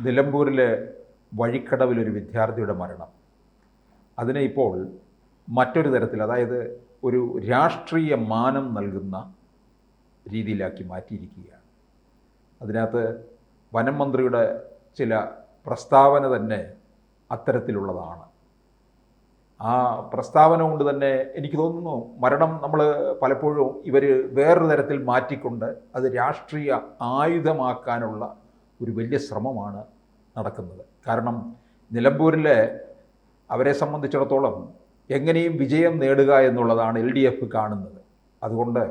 നിലമ്പൂരിലെ വഴിക്കടവിലൊരു വിദ്യാർത്ഥിയുടെ മരണം അതിനെ ഇപ്പോൾ മറ്റൊരു തരത്തിൽ, അതായത് ഒരു രാഷ്ട്രീയ മാനം നൽകുന്ന രീതിയിലാക്കി മാറ്റിയിരിക്കുകയാണ്. അതിനകത്ത് വനം മന്ത്രിയുടെ ചില പ്രസ്താവന തന്നെ അത്തരത്തിലുള്ളതാണ്. ആ പ്രസ്താവന കൊണ്ട് തന്നെ എനിക്ക് തോന്നുന്നു മരണം നമ്മൾ പലപ്പോഴും ഇവർ വേറൊരു തരത്തിൽ മാറ്റിക്കൊണ്ട് അത് രാഷ്ട്രീയ ആയുധമാക്കാനുള്ള ഒരു വലിയ ശ്രമമാണ് നടക്കുന്നത്. കാരണം നിലമ്പൂരിലെ അവരെ സംബന്ധിച്ചിടത്തോളം എങ്ങനെയും വിജയം നേടുക എന്നുള്ളതാണ് LDF കാണുന്നത്. അതുകൊണ്ട്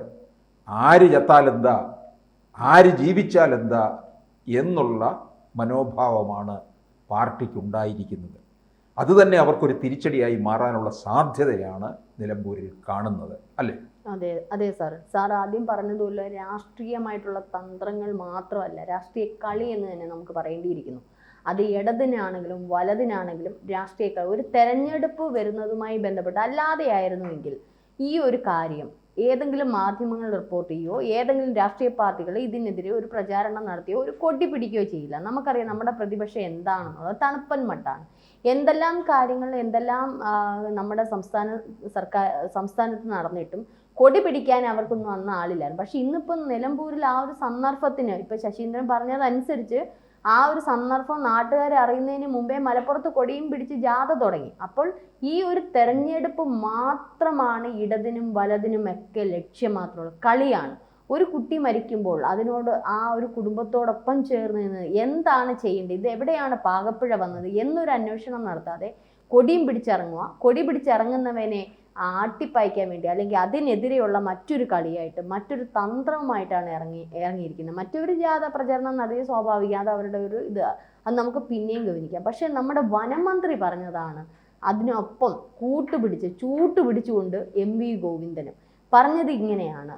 ആര് ചത്താലെന്താ, ആര് ജീവിച്ചാലെന്താ എന്നുള്ള മനോഭാവമാണ് പാർട്ടിക്കുണ്ടായിരിക്കുന്നത്. അതുതന്നെ അവർക്കൊരു തിരിച്ചടിയായി മാറാനുള്ള സാധ്യതയാണ് നിലമ്പൂരിൽ കാണുന്നത്, അല്ലേ? അതെ അതെ സാർ ആദ്യം പറഞ്ഞതുപോലെ രാഷ്ട്രീയമായിട്ടുള്ള തന്ത്രങ്ങൾ മാത്രമല്ല, രാഷ്ട്രീയ കളി എന്ന് തന്നെ നമുക്ക് പറയേണ്ടിയിരിക്കുന്നു. അത് ഇടതിനാണെങ്കിലും വലതിനാണെങ്കിലും രാഷ്ട്രീയ കളി. ഒരു തെരഞ്ഞെടുപ്പ് വരുന്നതുമായി ബന്ധപ്പെട്ട് അല്ലാതെയായിരുന്നുവെങ്കിൽ ഈ ഒരു കാര്യം ഏതെങ്കിലും മാധ്യമങ്ങൾ റിപ്പോർട്ട് ചെയ്യുകയോ ഏതെങ്കിലും രാഷ്ട്രീയ പാർട്ടികൾ ഇതിനെതിരെ ഒരു പ്രചാരണം നടത്തിയോ ഒരു കൊടി പിടിക്കുകയോ ചെയ്യില്ല. നമുക്കറിയാം നമ്മുടെ പ്രതിപക്ഷം എന്താണെന്നുള്ളത് തണുപ്പൻ മട്ടാണ്. എന്തെല്ലാം കാര്യങ്ങൾ നമ്മുടെ സംസ്ഥാനത്ത് നടന്നിട്ടും കൊടി പിടിക്കാൻ അവർക്കൊന്നും അന്ന് ആളില്ലായിരുന്നു. പക്ഷെ ഇന്നിപ്പം നിലമ്പൂരിൽ ആ ഒരു സന്ദർഭത്തിന് ഇപ്പം ശശീന്ദ്രൻ പറഞ്ഞതനുസരിച്ച് ആ ഒരു സന്ദർഭം നാട്ടുകാരെ അറിയുന്നതിന് മുമ്പേ മലപ്പുറത്ത് കൊടിയും പിടിച്ച് ജാഥ തുടങ്ങി. അപ്പോൾ ഈ ഒരു തെരഞ്ഞെടുപ്പ് മാത്രമാണ് ഇടതിനും വലതിനും ഒക്കെ ലക്ഷ്യം മാത്രമുള്ള കളിയാണ്. ഒരു കുട്ടി മരിക്കുമ്പോൾ അതിനോട് ആ ഒരു കുടുംബത്തോടൊപ്പം ചേർന്ന് നിന്ന് എന്താണ് ചെയ്യേണ്ടത്, ഇത് എവിടെയാണ് പാകപ്പിഴ വന്നത് എന്നൊരു അന്വേഷണം നടത്താതെ കൊടിയും പിടിച്ചിറങ്ങുക, കൊടി പിടിച്ചിറങ്ങുന്നവനെ ആട്ടിപ്പായിക്കാൻ വേണ്ടി അല്ലെങ്കിൽ അതിനെതിരെയുള്ള മറ്റൊരു കളിയായിട്ട് മറ്റൊരു തന്ത്രവുമായിട്ടാണ് ഇറങ്ങിയിരിക്കുന്നത്. മറ്റൊരു ജാഥ പ്രചരണം നടത്തിയ സ്വാഭാവികം, അത് അവരുടെ ഒരു ഇത്, അത് നമുക്ക് പിന്നെയും ഗവനിക്കാം. പക്ഷെ നമ്മുടെ വനം മന്ത്രി പറഞ്ഞതാണ് അതിനൊപ്പം ചൂട്ടുപിടിച്ചുകൊണ്ട് MV ഗോവിന്ദനും പറഞ്ഞത് ഇങ്ങനെയാണ്: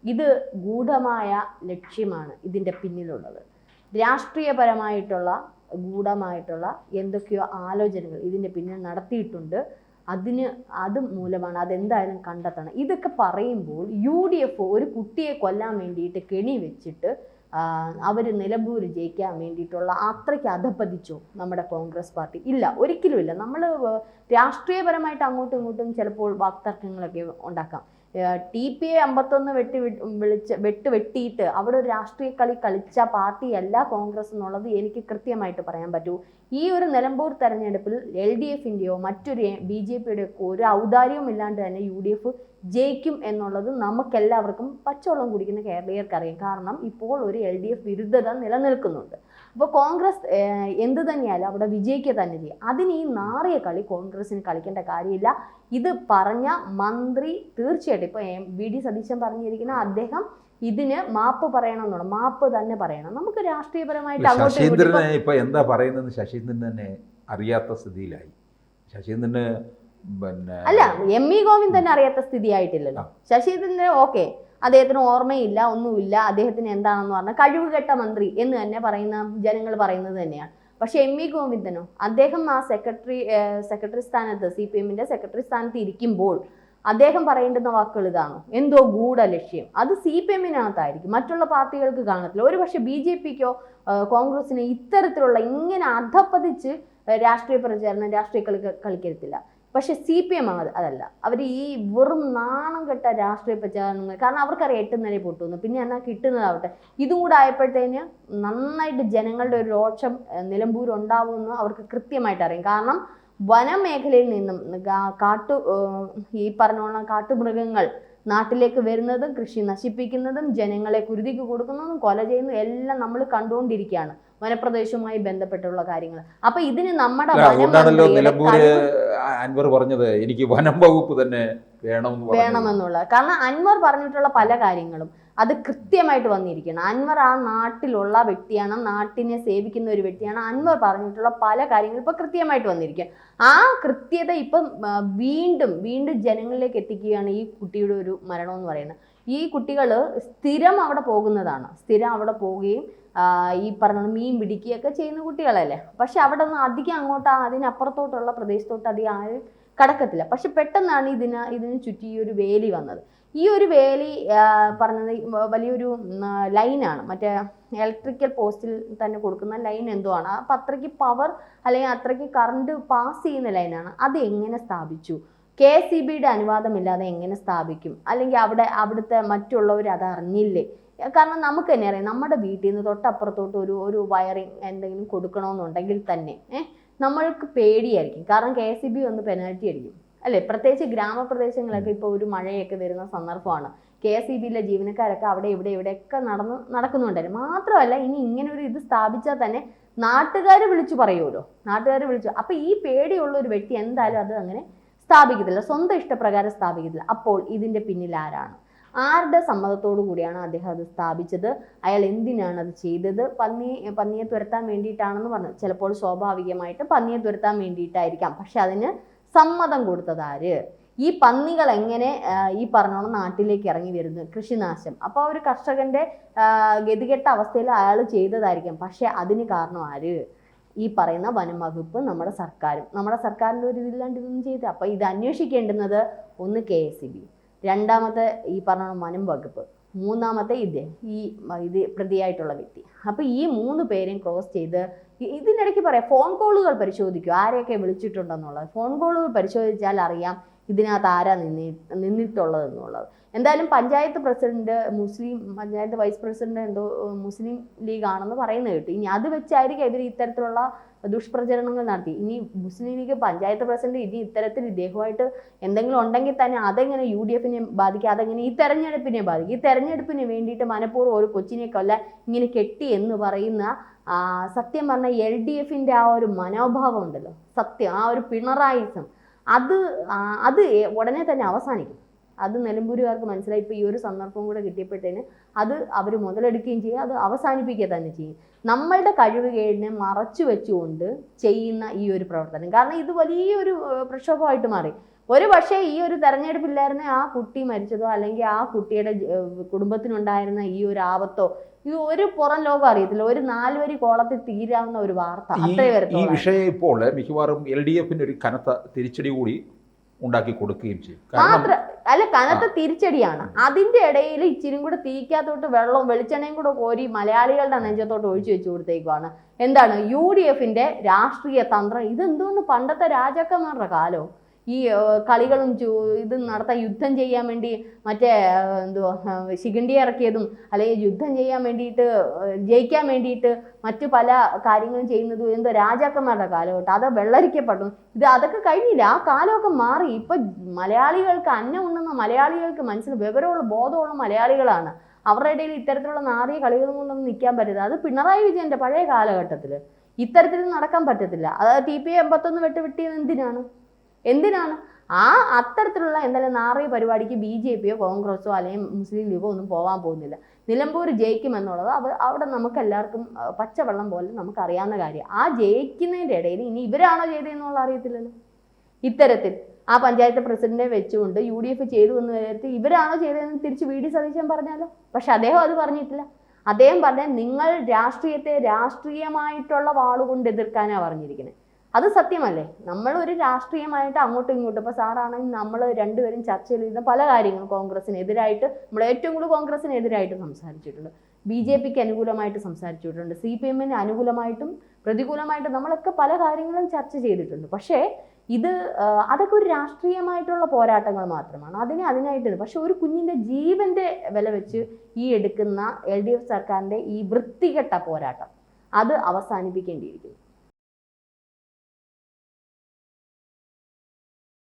ഇത് ഗൂഢമായ ലക്ഷ്യമാണ് ഇതിൻ്റെ പിന്നിലുള്ളത്. രാഷ്ട്രീയപരമായിട്ടുള്ള ഗൂഢമായിട്ടുള്ള എന്തൊക്കെയോ ആലോചനകൾ ഇതിൻ്റെ പിന്നിൽ നടത്തിയിട്ടുണ്ട്. അത് മൂലമാണ്, അതെന്തായാലും കണ്ടെത്തണം. ഇതൊക്കെ പറയുമ്പോൾ UDF ഒരു കുട്ടിയെ കൊല്ലാൻ വേണ്ടിയിട്ട് കെണി വെച്ചിട്ട് അവർ നിലമ്പൂർ ജയിക്കാൻ വേണ്ടിയിട്ടുള്ള അത്രയ്ക്ക് അധപ്പതിച്ചോ നമ്മുടെ കോൺഗ്രസ് പാർട്ടി? ഇല്ല, ഒരിക്കലും ഇല്ല. നമ്മൾ രാഷ്ട്രീയപരമായിട്ട് അങ്ങോട്ടും ഇങ്ങോട്ടും ചിലപ്പോൾ വാക്തർക്കങ്ങളൊക്കെ ഉണ്ടാക്കാം. TPA 51 വെട്ടിയിട്ട് അവിടെ ഒരു രാഷ്ട്രീയ കളി കളിച്ച പാർട്ടിയല്ല കോൺഗ്രസ് എന്നുള്ളത് എനിക്ക് കൃത്യമായിട്ട് പറയാൻ പറ്റൂ. ഈ ഒരു നിലമ്പൂർ തെരഞ്ഞെടുപ്പിൽ LDFൻ്റെയോ മറ്റൊരു BJPയുടെയോ ഒരു ഔദാര്യവും ഇല്ലാണ്ട് തന്നെ UDF ജയിക്കും എന്നുള്ളത് നമുക്കെല്ലാവർക്കും പച്ചവെള്ളം കുടിക്കുന്ന കേരളീയർക്ക് അറിയാം. കാരണം ഇപ്പോൾ ഒരു LDF വിരുദ്ധത നിലനിൽക്കുന്നുണ്ട്. അപ്പോൾ കോൺഗ്രസ് എന്ത് തന്നെയായാലും അവിടെ വിജയിക്കുക തന്നെ ചെയ്യും. അതിന് ഈ നാറിയ കളി കോൺഗ്രസിന് കളിക്കേണ്ട കാര്യമില്ല. ഇത് പറഞ്ഞ മന്ത്രി തീർച്ചയായിട്ടും ഇപ്പോൾ VD സതീശൻ പറഞ്ഞിരിക്കുന്ന അദ്ദേഹം ഇതിന് മാപ്പ് പറയണമെന്നുള്ള മാപ്പ് തന്നെ പറയണം. നമുക്ക് രാഷ്ട്രീയപരമായിട്ട് ശശീന്ദ്രനെ ഇപ്പൊ എന്താ പറയുന്നത് ശശീന്ദ്രൻ തന്നെ അറിയാത്ത സ്ഥിതിയിലായി. ശശീന്ദ്രന് അല്ല, MV ഗോവിന്ദൻ അറിയാത്ത സ്ഥിതിയായിട്ടില്ലല്ലോ. ശശീന്ദ്രന് ഓക്കെ, അദ്ദേഹത്തിന് ഓർമ്മയില്ല, ഒന്നുമില്ല, അദ്ദേഹത്തിന് എന്താണെന്ന് പറഞ്ഞാൽ കഴിവുകെട്ട മന്ത്രി എന്ന് തന്നെ പറയുന്ന ജനങ്ങൾ പറയുന്നത് തന്നെയാണ്. പക്ഷെ MV ഗോവിന്ദനോ, അദ്ദേഹം ആ സെക്രട്ടറി സ്ഥാനത്ത് CPMന്റെ സെക്രട്ടറി സ്ഥാനത്ത് ഇരിക്കുമ്പോൾ അദ്ദേഹം പറയേണ്ടുന്ന വാക്കുകൾ ഇതാണോ? എന്തോ ഗൂഢലക്ഷ്യം. അത് CPMനകത്തായിരിക്കും, മറ്റുള്ള പാർട്ടികൾക്ക് കാണത്തില്ല. ഒരു പക്ഷെ BJPക്കോ കോൺഗ്രസിനോ ഇത്തരത്തിലുള്ള ഇങ്ങനെ അധപ്പതിച്ച് രാഷ്ട്രീയ പ്രചാരണം രാഷ്ട്രീയ കളിക്കരുത്തില്ല. പക്ഷെ CPM അതല്ല. അവർ ഈ വെറും നാണം കെട്ട രാഷ്ട്രീയ പ്രചാരണങ്ങൾ, കാരണം അവർക്കറിയാം എട്ടുന്നേരെ പൊട്ടുന്നു, പിന്നെ എന്നാൽ കിട്ടുന്നതാവട്ടെ. ഇതും കൂടെ ആയപ്പോഴത്തേന് നന്നായിട്ട് ജനങ്ങളുടെ ഒരു രോഷം നിലമ്പൂർ ഉണ്ടാവുമെന്ന് അവർക്ക് കൃത്യമായിട്ട് അറിയാം. കാരണം വനമേഖലയിൽ നിന്നും ഈ പറഞ്ഞോളം കാട്ടുമൃഗങ്ങൾ നാട്ടിലേക്ക് വരുന്നതും കൃഷി നശിപ്പിക്കുന്നതും ജനങ്ങളെ കുരുതിക്ക് കൊടുക്കുന്നതും കൊല ചെയ്യുന്നതും എല്ലാം നമ്മൾ കണ്ടുകൊണ്ടിരിക്കുകയാണ്, വനപ്രദേശവുമായി ബന്ധപ്പെട്ടുള്ള കാര്യങ്ങൾ. അപ്പൊ ഇതിന് നമ്മുടെ അൻവർ പറഞ്ഞത് എനിക്ക് വനം വകുപ്പ് തന്നെ വേണമെന്നുള്ള, കാരണം അൻവർ പറഞ്ഞിട്ടുള്ള പല കാര്യങ്ങളും അത് കൃത്യമായിട്ട് വന്നിരിക്കണം. അൻവർ ആ നാട്ടിലുള്ള വ്യക്തിയാണ്, നാട്ടിനെ സേവിക്കുന്ന ഒരു വ്യക്തിയാണ്. അൻവർ പറഞ്ഞിട്ടുള്ള പല കാര്യങ്ങളും ഇപ്പൊ കൃത്യമായിട്ട് വന്നിരിക്കുക. ആ കൃത്യത ഇപ്പം വീണ്ടും ജനങ്ങളിലേക്ക് എത്തിക്കുകയാണ് ഈ കുട്ടിയുടെ ഒരു മരണം എന്ന് പറയുന്നത്. ഈ കുട്ടികൾ സ്ഥിരം അവിടെ പോകുന്നതാണ്, സ്ഥിരം അവിടെ പോവുകയും ഈ പറഞ്ഞ മീൻ പിടിക്കുകയൊക്കെ ചെയ്യുന്ന കുട്ടികളല്ലേ. പക്ഷെ അവിടെ നിന്ന് അധികം അങ്ങോട്ട് അതിനപ്പുറത്തോട്ടുള്ള പ്രദേശത്തോട്ട് അധികം ആരും കടക്കത്തില്ല. പക്ഷെ പെട്ടെന്നാണ് ഇതിന് ചുറ്റി ഈ ഒരു വേലി വന്നത്. ഈ ഒരു വേലി പറഞ്ഞത് വലിയൊരു ലൈനാണ്, മറ്റേ ഇലക്ട്രിക്കൽ പോസ്റ്റിൽ തന്നെ കൊടുക്കുന്ന ലൈൻ എന്തോ ആണ്. അപ്പം അത്രയ്ക്ക് പവർ അല്ലെങ്കിൽ അത്രയ്ക്ക് കറണ്ട് പാസ് ചെയ്യുന്ന ലൈനാണ്. അത് എങ്ങനെ സ്ഥാപിച്ചു? KSEBയുടെ അനുവാദമില്ലാതെ എങ്ങനെ സ്ഥാപിക്കും? അല്ലെങ്കിൽ അവിടുത്തെ മറ്റുള്ളവർ അത് അറിഞ്ഞില്ലേ? കാരണം നമുക്ക് തന്നെ അറിയാം, നമ്മുടെ വീട്ടിൽ നിന്ന് തൊട്ടപ്പുറത്തോട്ട് ഒരു വയറിങ് എന്തെങ്കിലും കൊടുക്കണമെന്നുണ്ടെങ്കിൽ തന്നെ നമ്മൾക്ക് പേടിയായിരിക്കും. കാരണം KSEB ഒന്ന് പെനാൽറ്റി അടിക്കും അല്ലേ? പ്രത്യേകിച്ച് ഗ്രാമപ്രദേശങ്ങളൊക്കെ ഇപ്പോൾ ഒരു മഴയൊക്കെ വരുന്ന സന്ദർഭമാണ്. KSEBയിലെ ജീവനക്കാരൊക്കെ അവിടെ ഇവിടെയൊക്കെ നടക്കുന്നുണ്ടായിരുന്നു. മാത്രമല്ല, ഇനി ഇങ്ങനെ ഒരു ഇത് സ്ഥാപിച്ചാൽ തന്നെ നാട്ടുകാർ വിളിച്ചു പറയുമല്ലോ, നാട്ടുകാർ വിളിച്ചു. അപ്പം ഈ പേടിയുള്ള ഒരു വ്യക്തി എന്തായാലും അത് അങ്ങനെ സ്ഥാപിക്കത്തില്ല, സ്വന്തം ഇഷ്ടപ്രകാരം സ്ഥാപിക്കത്തില്ല. അപ്പോൾ ഇതിൻ്റെ പിന്നിൽ ആരുടെ സമ്മതത്തോടു കൂടിയാണ് അദ്ദേഹം അത് സ്ഥാപിച്ചത്? അയാൾ എന്തിനാണ് അത് ചെയ്തത്? പന്നിയെ തുരത്താൻ വേണ്ടിയിട്ടാണെന്ന് പറഞ്ഞു. ചിലപ്പോൾ സ്വാഭാവികമായിട്ട് പന്നിയെ തുരത്താൻ വേണ്ടിയിട്ടായിരിക്കാം. പക്ഷെ അതിന് സമ്മതം കൊടുത്തത് ആര്? ഈ പന്നികൾ എങ്ങനെ ഈ പറഞ്ഞോണം നാട്ടിലേക്ക് ഇറങ്ങി വരുന്നു? കൃഷിനാശം. അപ്പോൾ ഒരു കർഷകന്റെ ഗതികെട്ട അവസ്ഥയിൽ അയാൾ ചെയ്തതായിരിക്കാം. പക്ഷെ അതിന് കാരണം ആര്? ഈ പറയുന്ന വനം വകുപ്പ്, നമ്മുടെ സർക്കാരിൻ്റെ ഒരു ഇതില്ലാണ്ട് ഇതൊന്നും ചെയ്ത്. അപ്പോൾ ഇത് അന്വേഷിക്കേണ്ടുന്നത് ഒന്ന് KSEB, രണ്ടാമത്തെ ഈ പറഞ്ഞ വനം വകുപ്പ്, മൂന്നാമത്തെ ഇത് പ്രതിയായിട്ടുള്ള വ്യക്തി. അപ്പോൾ ഈ 3 പേരെയും ക്രോസ് ചെയ്ത് ഇതിനിടയ്ക്ക് പറയാം, ഫോൺ കോളുകൾ പരിശോധിക്കുക, ആരെയൊക്കെ വിളിച്ചിട്ടുണ്ടെന്നുള്ളത്. ഫോൺ കോളുകൾ പരിശോധിച്ചാൽ അറിയാം ഇതിനകത്ത് ആരാ നിന്നിട്ടുള്ളതെന്നുള്ളത്. എന്തായാലും panchayat president panchayat vice president എന്തോ മുസ്ലിം ലീഗ് ആണെന്ന് പറയുന്നത് കേട്ടു. ഇനി അത് വെച്ചായിരിക്കും ഇവർ ഇത്തരത്തിലുള്ള ദുഷ്പ്രചരണങ്ങൾ നടത്തി. ഇനി മുസ്ലിം ലീഗ് പഞ്ചായത്ത് പ്രസിഡന്റ് ഇനി ഇത്തരത്തിൽ ഇദ്ദേഹമായിട്ട് എന്തെങ്കിലും ഉണ്ടെങ്കിൽ തന്നെ അതെങ്ങനെ UDFനെ ബാധിക്കും? അതെങ്ങനെ ഈ തെരഞ്ഞെടുപ്പിനെ ബാധിക്കും? ഈ തെരഞ്ഞെടുപ്പിന് വേണ്ടിയിട്ട് മനഃപൂർവ്വം ഒരു കൊച്ചിനെ കൊല്ലാൻ ഇങ്ങനെ കെട്ടി എന്ന് പറയുന്ന സത്യം പറഞ്ഞ LDFന്റെ ആ ഒരു മനോഭാവം ഉണ്ടല്ലോ, സത്യം, ആ ഒരു പിണറായിസം, അത് ഉടനെ തന്നെ അവസാനിക്കും. അത് നിലമ്പൂരുകാർക്ക് മനസ്സിലായി. ഇപ്പോൾ ഈ ഒരു സന്ദർഭം കൂടെ കിട്ടിയപ്പോഴത്തേന് അത് അവർ മുതലെടുക്കുകയും ചെയ്യും, അത് അവസാനിപ്പിക്കുക തന്നെ ചെയ്യും. നമ്മളുടെ കഴിവുകേടിനെ മറച്ചു വെച്ചുകൊണ്ട് ചെയ്യുന്ന ഈ ഒരു പ്രവർത്തനം, കാരണം ഇത് വലിയൊരു പ്രക്ഷോഭമായിട്ട് മാറി. ഒരു പക്ഷേ ഈ ഒരു തെരഞ്ഞെടുപ്പില്ലായിരുന്ന ആ കുട്ടി മരിച്ചതോ അല്ലെങ്കിൽ ആ കുട്ടിയുടെ കുടുംബത്തിനുണ്ടായിരുന്ന ഈ ഒരു ആപത്തോ ഇത് ഒരു പുറം ലോകം അറിയത്തില്ല. ഒരു 4 വരി കോളത്തിൽ തീരാവുന്ന ഒരു വാർത്ത അത്രേ വരത്തുള്ളൂ. ഈ വിഷയം ഇപ്പോൾ മിക്കവാറും LDFന് ഒരു കനത്ത തിരിച്ചടി കൂടി ഉണ്ടാക്കി കൊടുക്കുകയും ചെയ്യും. കനത്ത തിരിച്ചടിയാണ്. അതിന്റെ ഇടയിൽ ഇച്ചിരി കൂടെ തീക്കാത്തോട്ട് വെളിച്ചെണ്ണയും കൂടെ കോരി മലയാളികളുടെ നെഞ്ചത്തോട്ട് ഒഴിച്ചു വെച്ചു കൊടുത്തേക്കുവാണ്. എന്താണ് UDFന്റെ രാഷ്ട്രീയ തന്ത്രം? ഇതെന്തോന്ന് പണ്ടത്തെ രാജാക്കന്മാരുടെ കാലോ? ഈ കളികളും ഇത് നടത്താൻ, യുദ്ധം ചെയ്യാൻ വേണ്ടി മറ്റേ ശിഖണ്ഡി ഇറക്കിയതും അല്ലെങ്കിൽ യുദ്ധം ചെയ്യാൻ വേണ്ടിയിട്ട് ജയിക്കാൻ വേണ്ടിയിട്ട് മറ്റു പല കാര്യങ്ങളും ചെയ്യുന്നതും എന്തോ രാജാക്കന്മാരുടെ കാലഘട്ടം. അത് വെള്ളരിക്കപ്പെട്ടു. അതൊക്കെ കഴിഞ്ഞില്ല, ആ കാലമൊക്കെ മാറി. ഇപ്പം മലയാളികൾക്ക്, അന്നം ഉണ്ടെന്ന മലയാളികൾക്ക് വിവരമുള്ള ബോധമുള്ള മലയാളികളാണ്. അവരുടെ ഇടയിൽ ഇത്തരത്തിലുള്ള നാറിയ കളികളും കൊണ്ടൊന്നും നിൽക്കാൻ പറ്റില്ല. അത് പിണറായി വിജയന്റെ പഴയ കാലഘട്ടത്തിൽ ഇത്തരത്തിൽ നടക്കാൻ പറ്റത്തില്ല. അതായത് TPA 81 വെട്ടിയത് എന്തിനാണ്? അത്തരത്തിലുള്ള എന്തായാലും നാറിയ പരിപാടിക്ക് BJPയോ കോൺഗ്രസോ അല്ലെങ്കിൽ മുസ്ലിം ലീഗോ ഒന്നും പോകാൻ പോകുന്നില്ല. നിലമ്പൂർ ജയിക്കുമെന്നുള്ളത് അവിടെ നമുക്ക് എല്ലാവർക്കും പച്ചവെള്ളം പോലെ നമുക്ക് അറിയാവുന്ന കാര്യം. ആ ജയിക്കുന്നതിൻ്റെ ഇടയിൽ ഇനി ഇവരാണോ ചെയ്തതെന്നുള്ള അറിയത്തില്ലല്ലോ. ഇത്തരത്തിൽ ആ പഞ്ചായത്ത് പ്രസിഡന്റിനെ വെച്ചുകൊണ്ട് UDF ചെയ്തു എന്ന് വിചാരിച്ച് ഇവരാണോ ചെയ്തതെന്ന് തിരിച്ച് VD സതീശൻ പറഞ്ഞാലോ? പക്ഷെ അദ്ദേഹം അത് പറഞ്ഞിട്ടില്ല. അദ്ദേഹം പറഞ്ഞാൽ നിങ്ങൾ രാഷ്ട്രീയത്തെ രാഷ്ട്രീയമായിട്ടുള്ള വാളുകൊണ്ട് എതിർക്കാനാണ് പറഞ്ഞിരിക്കുന്നത്. അത് സത്യമല്ലേ? നമ്മൾ ഒരു രാഷ്ട്രീയമായിട്ട് അങ്ങോട്ടും ഇങ്ങോട്ടും, ഇപ്പോൾ സാറാണെങ്കിൽ നമ്മൾ രണ്ടുപേരും ചർച്ച ചെയ്തിരുന്ന പല കാര്യങ്ങളും കോൺഗ്രസിനെതിരായിട്ട്, നമ്മൾ ഏറ്റവും കൂടുതൽ കോൺഗ്രസിനെതിരായിട്ട് സംസാരിച്ചിട്ടുണ്ട്, BJPക്ക് അനുകൂലമായിട്ട് സംസാരിച്ചിട്ടുണ്ട്, CPMന് അനുകൂലമായിട്ടും പ്രതികൂലമായിട്ടും നമ്മളൊക്കെ പല കാര്യങ്ങളും ചർച്ച ചെയ്തിട്ടുണ്ട്. പക്ഷേ അതൊക്കെ ഒരു രാഷ്ട്രീയമായിട്ടുള്ള പോരാട്ടങ്ങൾ മാത്രമാണ്. അതിനായിട്ടുണ്ട്. പക്ഷെ ഒരു കുഞ്ഞിൻ്റെ ജീവന്റെ വില വെച്ച് ഈ എടുക്കുന്ന LDF സർക്കാരിൻ്റെ ഈ വൃത്തികെട്ട പോരാട്ടം അത് അവസാനിപ്പിക്കേണ്ടിയിരിക്കുന്നു.